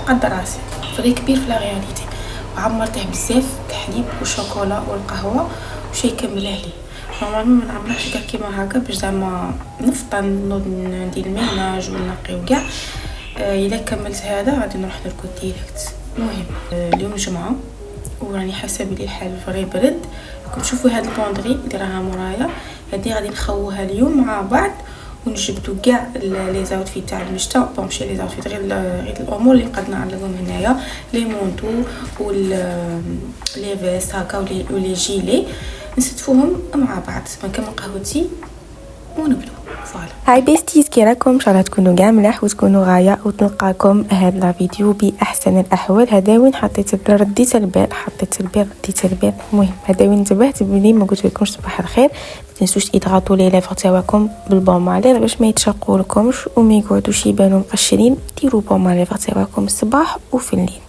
قد راسي فري كبير في لا رياليتي، وعمرته بزاف الحليب والشوكولا والقهوه وشي يكملها لي. نورمالمون ما نعملش كاع كيما هكا باش زعما نفطن نوض ندير الميناج ونقي وكاع. الا كملت هذا غادي نروح نرقد ديريكت. المهم اليوم الجمعه وراني حاسه بلي الحال فري برد. راكم تشوفوا هاد البوندري اللي راها مورايا، هادي غادي نخووها اليوم مع بعض ونجبدوا كاع لي زاوتفيت تاع المشتا. بون ماشي لي زاوتفيت، غير الامور اللي نقدنا نعلقهم هنايا، لي مونطو لي فيست هكا ولي جيلي، نستفوهم مع بعض. نكمل قهوتي ونبدو. هاي بيستيز، كي راكم؟ ان شاء الله تكونوا كاع ملاح وتكونوا غايه وتلقاكم هذا لا فيديو باحسن الاحوال. هذا وين رديت البال رديت البال. المهم هذا وين انتبهت بلي ما قلت لكمش صباح الخير. ما تنسوش تضغطوا لي ليفر تاعكم بالبومالير باش ما يتشقوا لكمش وما يقعدوش يبانوا مقشرين. ديروا بومالير تاعكم الصباح وفي الليل.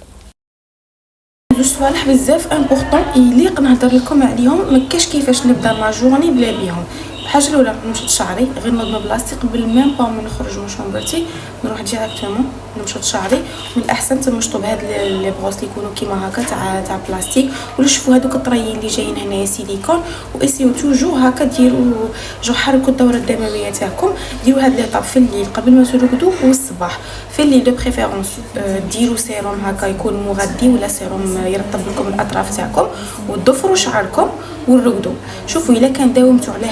جوج صوالح بزاف امبورطون يليق نهضر لكم عليهم. ما كاش كيفاش نبدا لا جورني بلا بيهم. الحاجه الاولى نمشط شعري، غير نوض بلاصتي قبل ميم با من نخرج من شومبرتي نروح ديريكتومون نمشط شعري. من الاحسن تمشطوا بهاد لي بروس اللي يكونوا كيما هكا تاع بلاستيك، ولا شوفوا هذوك الطريين اللي جايين هنايا سيليكون، واسيو توجور هكا ديروا حركوا الدوره الدمويه تاعكم. ديروا هاد ليطاب في الليل قبل ما ترقدوا والصباح. في الليل دو بريفيرونس ديروا سيروم هكا يكون مغذي ولا سيروم يرطب لكم الاطراف تاعكم، وتضفروا شعركم ونرقدوا. شوفوا الا كان داومتوا على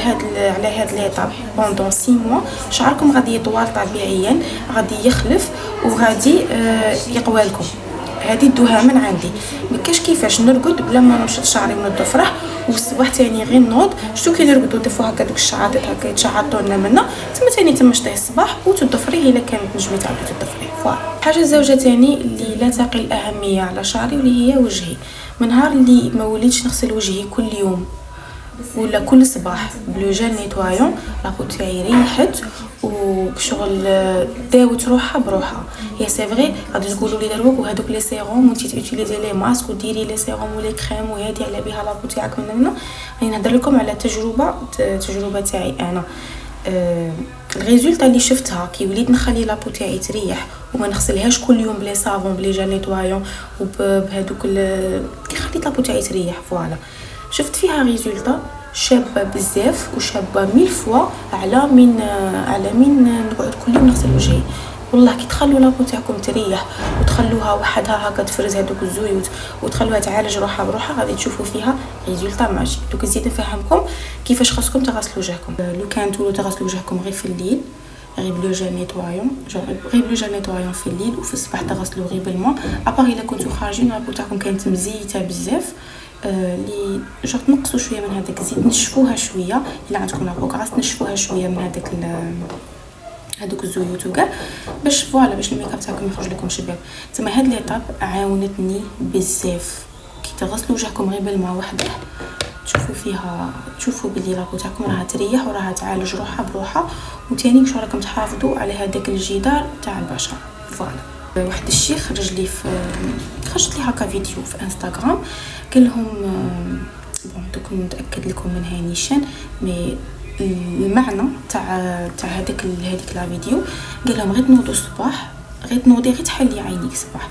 هاد ليطاب بوندون 6 موا شعركم غادي يطول طبيعيا، غادي يخلف وغادي يقوى لكم. هذه دوها من عندي. ما كاش كيفاش نرقد بلا ما نمشط شعري ونضفره، والصباح تاني غير نوض شتو كي نرقدوا دفوا هكا دوك الشعاطات هكا يتشعطوا لنا منا تما تاني تمشطيه الصباح وتضفريه الا كانت نجمي تعاودي تضفريه. فوالا حاجه زوجه تاني اللي لا تقل الاهميه على شعري واللي هي وجهي. من نهار اللي ما وليتش نغسل وجهي كل يوم ولا كل صباح بلو جيل نيتوايون، لابو تاعي ريحت وشغل داوت روحها بروحها. هي سي فري غادي تقولوا لي دروك وهذوك لي سيروم وانت تيوتيليزي لي ماسك وديري لي سيروم ولي كريم وهادي على بها لابو تاعك من راني نهضر لكم على تجربه تاعي انا. الريزولتا اللي شفتها كي وليت نخلي لابو تاعي تريح وما نغسلهاش كل يوم بلي صابون بلي جيل نيتوايون وبهذوك كي خليت لابو تاعي تريح، فوالا شفت فيها ريزولتا شابه بزاف وشابه 1000 فوا على من نقعد كل يوم نغسل وجهي. والله كي تخلوا لابو تاعكم تريح وتخلوها وحدها هكا تفرز هذوك الزيوت وتخلوها تعالج روحها بروحها، غادي تشوفوا فيها ريزولتا ماجيك. دوك نزيد نفهمكم كيفاش خاصكم تغسلوا وجهكم. لو كان تولوا تغسلوا وجهكم غير في الليل غير بلو جيل نيتوايون، غير بلو جيل نيتوايون في الليل، وفي الصباح تغسلوا غير بالماء. ابار الا كنتو خارجين لابو تاعكم كانت مزيته بزاف اللي جات نقصوا شويه من هذاك الزيت، نشفوها شويه الا عندكم لابو غراس نشفوها شويه من هذوك الزيوت وكاع باش فوالا باش الميك اب تاعكم يخرج لكم شباب. تما هاد ليطاب عاونتني بزاف. كي تغسلوا وجهكم غير بالماء وحده تشوفوا بلي لابو تاعكم راها تريح وراها تعالج روحها بروحها، وتاني واش راكم تحافظوا على هذاك الجدار تاع البشره. فوالا واحد الشيخ خرجت لي هكا فيديو في انستغرام قال لهم بون دوك نتاكد لكم من هاي نيشان مي المعنى تاع هذيك لا فيديو. قال لهم غير تنوضوا الصباح، غير تحلي عينيك الصباح،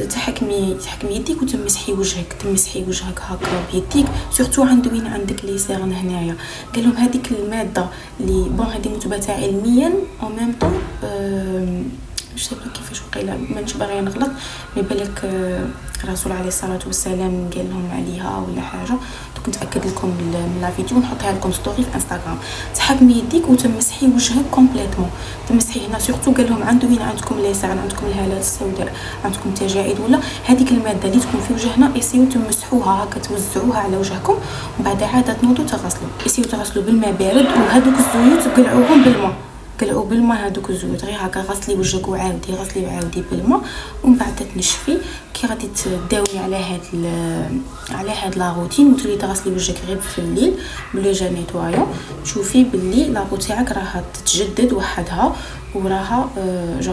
تحكمي يديك وتمسحي وجهك هكا بيديك سورتو وين عندك لي سيرن هنايا. قال لهم هذيك الماده اللي بون هذه مثبته علميا او ميم طون مش عارفه كيفاش وقيله مانيش باغيه نغلط، مي بالك الرسول عليه الصلاه والسلام قال لهم عليها ولا حاجه. دوك نتاكد لكم من لا فيديو ونحطها لكم ستوري في انستغرام. تحكمي يديك وتمسحي وجهك كومبليتوم، تمسحي هنا سورتو قال لهم وين عندكم لي سان عندكم الهالات السوداء عندكم تجاعيد ولا هذيك الماده اللي تكون في وجهنا يسيو تمسحوها هكا توزعوها على وجهكم ومن بعد عاد تنوضوا تغسلوا. يسيو تغسلوا بالماء بارد وهذوك الزيوت قلعوهم بالماء هذوك الزيوت غير هكا غسلي وجهك وعاودي غسلي وعاودي بالماء ومن بعد تنشفي. كي غادي تداومي على هاد لا روتين وتولي تغسلي وجهك غير في الليل بلو جيل نيتوايون، تشوفي باللي لابو تاعك راها تتجدد وحدها وراها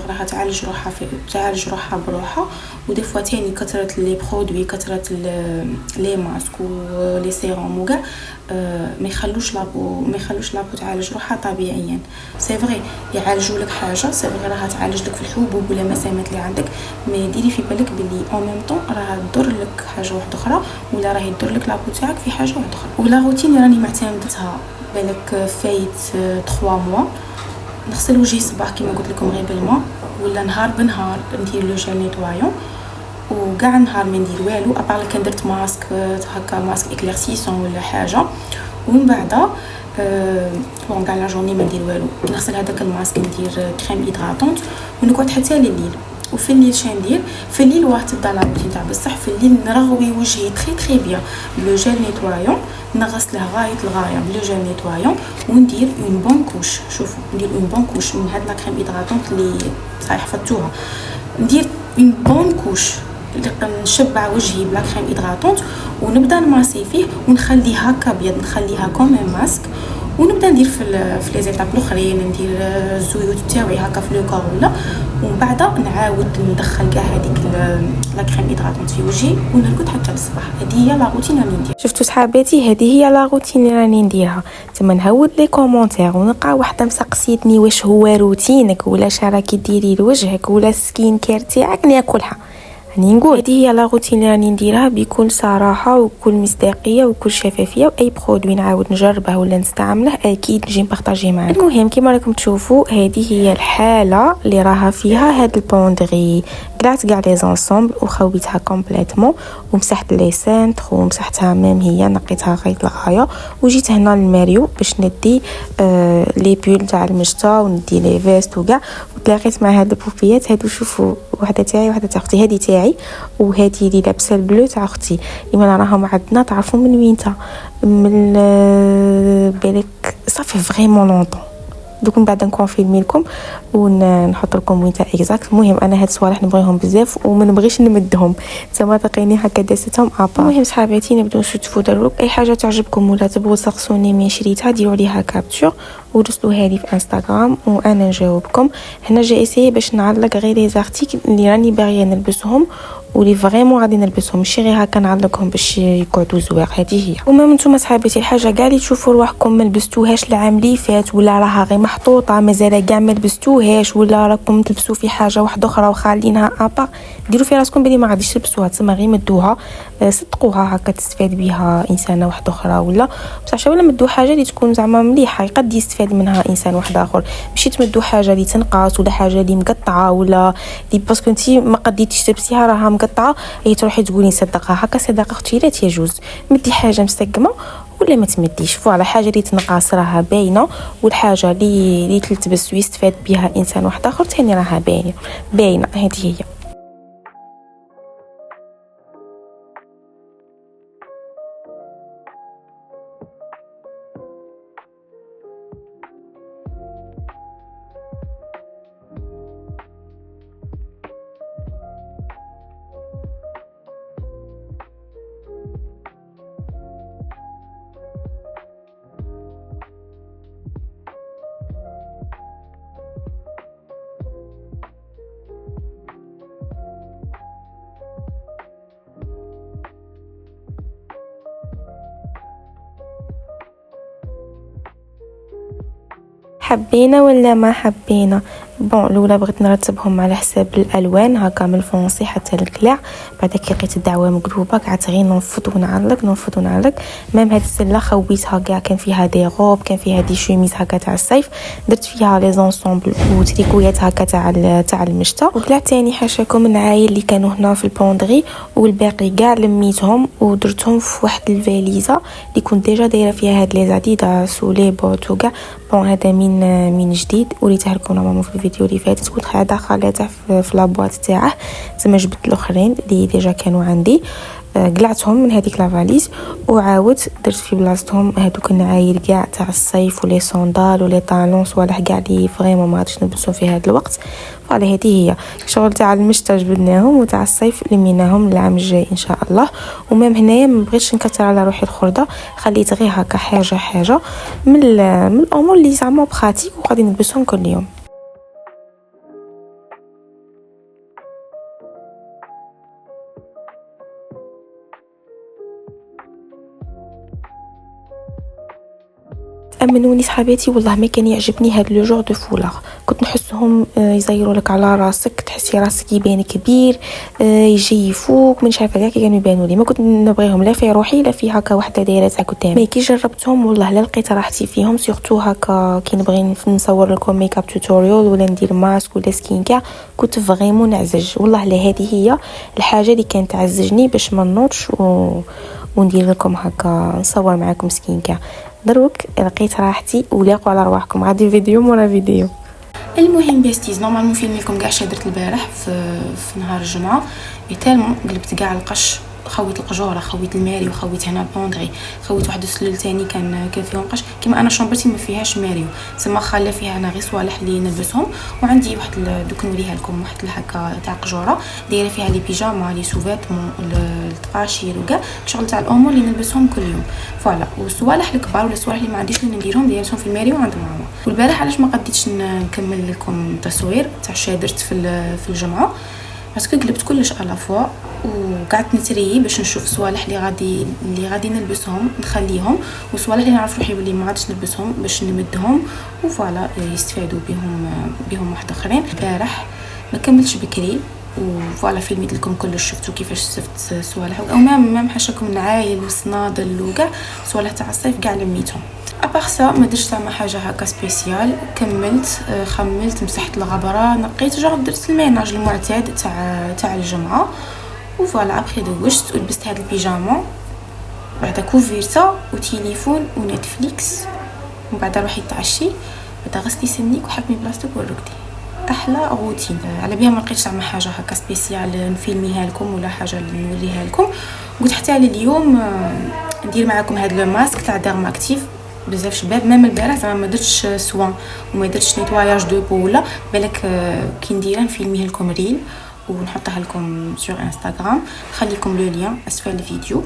راها تعالج روحها بروحها. ودي فوا تاني كثره لي برودوي كثره لي ماسك ولي سيروم وكاع ما يخلوش لابو تعالج روحها طبيعيا. سي فري فغي يعالجوا لك حاجه سي فغي راها تعالج لك في الحبوب ولا مسامات اللي عندك، مي ديري في بالك بلي اون ميم طون راها تضر لك حاجه واحده اخرى ولا راهي تضر لك لابو تاعك في حاجه واحده اخرى. ولا روتين اللي راني معتمدتها بالك فايت 3 موا، نغسل وجهي الصباح كيما قلت لكم غير بالماء، ولا نهار بنهار ندير لو جيل نيتوايون، وكاع نهار ما ندير والو ابار كان درت ماسك هكا ماسك اكليرسيسون ولا حاجه. ومن بعد بون كاع لا جورني ما ندير والو، نغسل هذاك الماسك ندير كريم هيدراتونت ونقعد حتى لليل. وفي الليل شندير في الليل واه تبدا لا روتين تاع بصح في الليل نرغوي وجهي تري بيان بلو جيل نيتوايون، نغسله غايه الغايه بلو جيل نيتوايون وندير اون بون كوش. شوفوا ندير اون بون كوش من هاد لا كريم هيدراتونت اللي صحيح حفظتوها، ندير اون بون كوش نشبع وجهي بلا كريم هيدراتونت ونبدا نماسي فيه ونخليه هكا ابيض، نخليها كوم ماسك ونبدا ندير في لي زيتاب الاخرين، ندير الزيوت تاعي هكا في لو كور ولا، ومن بعد نعاود ندخل كاع هذيك لا كريم هيدراتونت في وجهي ونرقد حتى الصباح. هذه هي لا روتين اللي ندير. شفتوا صحاباتي هذه هي لا روتين اللي راني نديرها. تما نهود لي كومونتير ونلقى وحده مسقسيتني واش هو روتينك ولا راكي ديري لوجهك ولا سكين كير تاعك، ناكلها راني نقول هذه هي لا روتين اللي راني نديرها بكل صراحه وكل مصداقيه وكل شفافيه، واي برودوي نعاود نجربه ولا نستعمله اكيد نجي نبارطاجي معكم. المهم كيما راكم تشوفوا هذه هي الحاله اللي راها فيها هاد البوندغي، قلعت كاع لي زونسومبل وخويتها كومبليتوم ومسحت لي سنتر ومسحتها ميم هي نقيتها غايه الغايه، وجيت هنا للماريو باش ندي لي بول تاع المشتا وندي لي فيست وكاع، وتلاقيت مع هاد البوبيات هادو. شوفوا وحده تاعي وحده تاع اختي، هذه تاعي وهذه اللي لابسه البلو تاع اختي. ايما راهم عندنا تعرفوا من وين تا من بالك صافي فريمون لونطون. دوك من بعد نكونفيرمي لكم ونحط لكم وين تا اكزاكت. المهم انا هاد الصوالح نبغيهم بزاف وما نبغيش نمدهم تما تلقيني هكا داستهم ابا. المهم صحاباتي نبداو نشوفوا دروك اي حاجه تعجبكم ولا تبغوا تسقسوني من شريتها ديروا عليها كابتور ورسلوها لي في انستغرام وانا نجاوبكم. هنا جاي اسيي باش نعلق غير لي زارتيكل اللي راني باغيه نلبسهم ولي فريمون غادي نلبسهم، ماشي غير هكا نعلقهم باش يقعدوا زوير. هذه هي. وما نتوما صحاباتي الحاجه كاع اللي تشوفوا روحكم ما لبستوهاش العام اللي فات ولا راها غير محطوطه مازال كاع ما لبستوهاش ولا راكم تلبسوا في حاجه واحده اخرى وخالينها ابا، ديروا في راسكم بلي ما غاديش تلبسوها تما غير مدوها صدقوها هكا تستفاد بها انسانه واحده اخرى ولا بصح ولا مدوا حاجه اللي تكون زعما مليحه قد يستفاد منها انسان واحد اخر، ماشي تمدوا حاجه اللي تنقص ولا حاجه اللي مقطعه ولا اللي باسكو انتي ما قديتيش تلبسيها راها مقطعه هي تروحي تقولي صدقها هكا. صدقه اختي لا يجوز، مدي حاجه مستقمه ولا ما تمديش. فوالا حاجه اللي تنقص راها باينه والحاجه اللي تلتبس ويستفاد بها انسان واحد اخر ثاني راها باينه. هذه هي. حبينا ولا ما حبينا. بون الاولى بغيت نرتبهم على حساب الالوان هكا من الفونسي حتى الكلاع، بعد كي لقيت الدعوه مقلوبه قعدت غير ننفض ونعلق. ميم هاد السله خويتها كاع كان فيها دي روب كان فيها دي شوميز هكا تاع الصيف، درت فيها لي زونسومبل وتريكويات هكا تاع المشتا. وكلاع تاني حاشاكم العايل اللي كانوا هنا في البوندري والباقي كاع لميتهم ودرتهم في واحد الفاليزه اللي كنت ديجا دايره فيها هاد لي زاديداس ولي بوت وكاع. بون هذا من جديد وريته لكم نورمالمون في الفيديو اللي فات، كنت قاعده خاليته في لابواط تاعه زعما جبت الاخرين اللي ديجا كانوا عندي قلعتهم من هذيك لافاليز وعاودت درت في بلاصتهم هذوك النعاير كاع تاع الصيف ولي صوندال ولي طالون صوالح كاع اللي فريمون ما غاديش نلبسهم في هذا الوقت. فوالا هذه هي شغل تاع المشتا جبدناهم وتاع الصيف لميناهم العام الجاي ان شاء الله. ومام هنايا ما بغيتش نكثر على روحي الخرده، خليت غير هكا حاجه من الامور اللي زعما بخاتيك وغادي نلبسهم كل يوم. امنوني صحاباتي والله ما كان يعجبني هذا لو جور دو فولاغ. كنت نحسهم يزيروا لك على راسك، تحسي راسك يبان كبير، يجي فوق من عارفه كاع كانوا يبانوا لي. ما كنت نبغيهم لا في روحي لا في هكا وحده دايره تاع قدام. مي كي جربتهم والله لا لقيت راحتي فيهم، سورتو هكا كي نبغي نصور لكم ميك اب توتوريال ولا ندير ماسك ولا سكين كير كنت فريمون نعزج. والله لا هذه هي الحاجه اللي كانت تعزجني باش ما نوضش وندير لكم هكا نصور معكم سكين كير. دروك لقيت راحتي ولاقوا على رواحكم. غادي فيديو مورا فيديو. المهم بيستيز نورمالمون فيلم لكم كاع شادرت البارح في نهار الجمعه، تالمون قلبت كاع القش، خويت القجوره، خويت الماريو، خويت هنا البوندري، خويت واحد السلول تاني كان فيهم قش. كيما انا شومبرتي ما فيهاش ماريو، تما خاله فيها انا غير صوالح اللي نلبسهم. وعندي واحد دوك نوريها لكم واحد الهكا تاع قجوره دايره فيها لي بيجاما لي سوفيتمون الطقاشير وكاع شغل تاع الامور اللي نلبسهم كل يوم. فوالا والصوالح الكبار ولا الصوالح اللي ما عنديش اللي نديرهم دايرتهم في الماريو عند ماما. والبارح علاش ما قديتش نكمل لكم التصوير تاع شادرت في الجمعه، باسكو قلبت كلش على فوا وقعدت نتري باش نشوف صوالح اللي غادي نلبسهم نخليهم، وصوالح اللي نعرف روحي بلي ما عادش نلبسهم باش نمدهم وفوالا يستفادوا بهم واحد اخرين. البارح ما كملتش بكري وفوالا فيلميت لكم كلش، شفتوا كيفاش صفت صوالح او مام حاشاكم العايل والصنادل وكاع صوالح تاع الصيف كاع لميتهم. ابار سا ما درتش زعما حاجه هكا سبيسيال. كملت خملت مسحت الغبره نقيت درت الميناج المعتاد تاع الجمعه وفوالا. ابخي دوشت ولبست هاد البيجاما بعدا كوفيرتا وتليفون ونتفليكس وبعدا روحي تعشي بعدا غسلي سنيك وحكمي بلاصتك ورقدي. احلى روتين على بها ما لقيتش زعما حاجه هكا سبيسيال نفيلميها لكم ولا حاجه نوريها لكم. قلت حتى على اليوم ندير معكم هاد لو ماسك تاع ديرماكتيف. بزاف شباب مام البارح زعما ما درتش سوان وما درتش نيتواياج دو بو ولا بالك كي نديرها نفيلميه لكم ريل ونحطها لكم سور انستغرام. خليكم لو لين اسفل الفيديو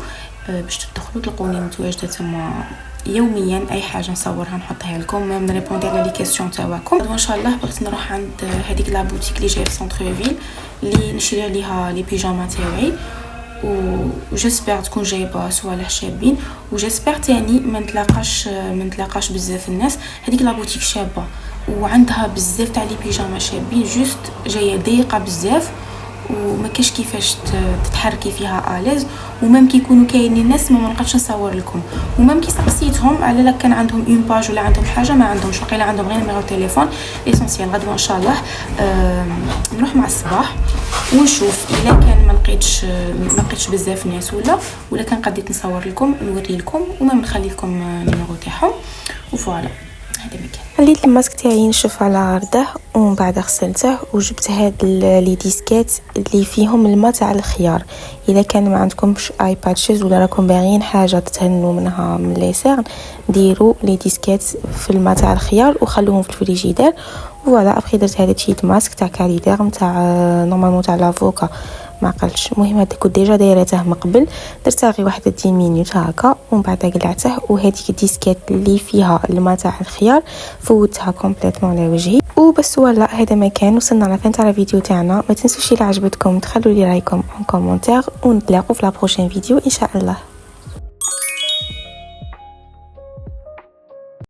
باش تدخلوا تلقوني متواجده تما يوميا. اي حاجه نصورها نحطها لكم مام نريبوندي على لي كيسيون تاعكم. وان شاء الله بغيت نروح عند هذيك لا بوتيك اللي جايه في سونتر فيل اللي نشري عليها لي بيجاما تاعي وجيسبر تكون جايبه صوالح شابين. وجيسبر تاني ما نتلاقاش بزاف الناس. هذيك لا بوتيك شابه وعندها بزاف تاع لي بيجاما شابين جوست جايه ضيقه بزاف وما كاش كيفاش تتحركي فيها اليز. ومام كي يكونوا كاينين الناس ما نقدرش نصور لكم. ومام كي سقسيتهم على لا كان عندهم اون باج ولا عندهم حاجه ما عندهمش، وقيلا عندهم غير نيميرو تليفون. اسونسيال غدوه ان شاء الله نروح مع الصباح ونشوف الا كان ما لقيتش بزاف ناس ولا كان قديت نصور لكم نوري لكم وما نخلي لكم النيميرو تاعهم وفوالا. هذا مكان خليت الماسك تاعي ينشف على عرضه ومن بعد غسلته وجبت هاد لي ديسكات اللي فيهم الماء تاع الخيار. اذا كان ما عندكمش ايبادشز ولا راكم باغيين حاجه تتهنوا منها من ليسير ديروا لي ديسكات في الماء تاع الخيار وخلوهم في الفريجيدير. فوالا ابخي درت هذا الشيت ماسك تاع كاليدير تاع نورمالمون تاع لافوكا ما قلتش. المهم هذا كنت ديجا دايرته من قبل، درتها غير واحد 10 مينوت هكا ومن بعد قلعته. وهذيك الديسكات اللي فيها الماء تاع الخيار فوتها كومبليتمون على وجهي وبس. ولا هذا ما كان وصلنا على فين تاع الفيديو تاعنا. ما تنسوش الا عجبتكم تخلوا لي رايكم في كومونتير ونتلاقوا في لا بروشين فيديو ان شاء الله.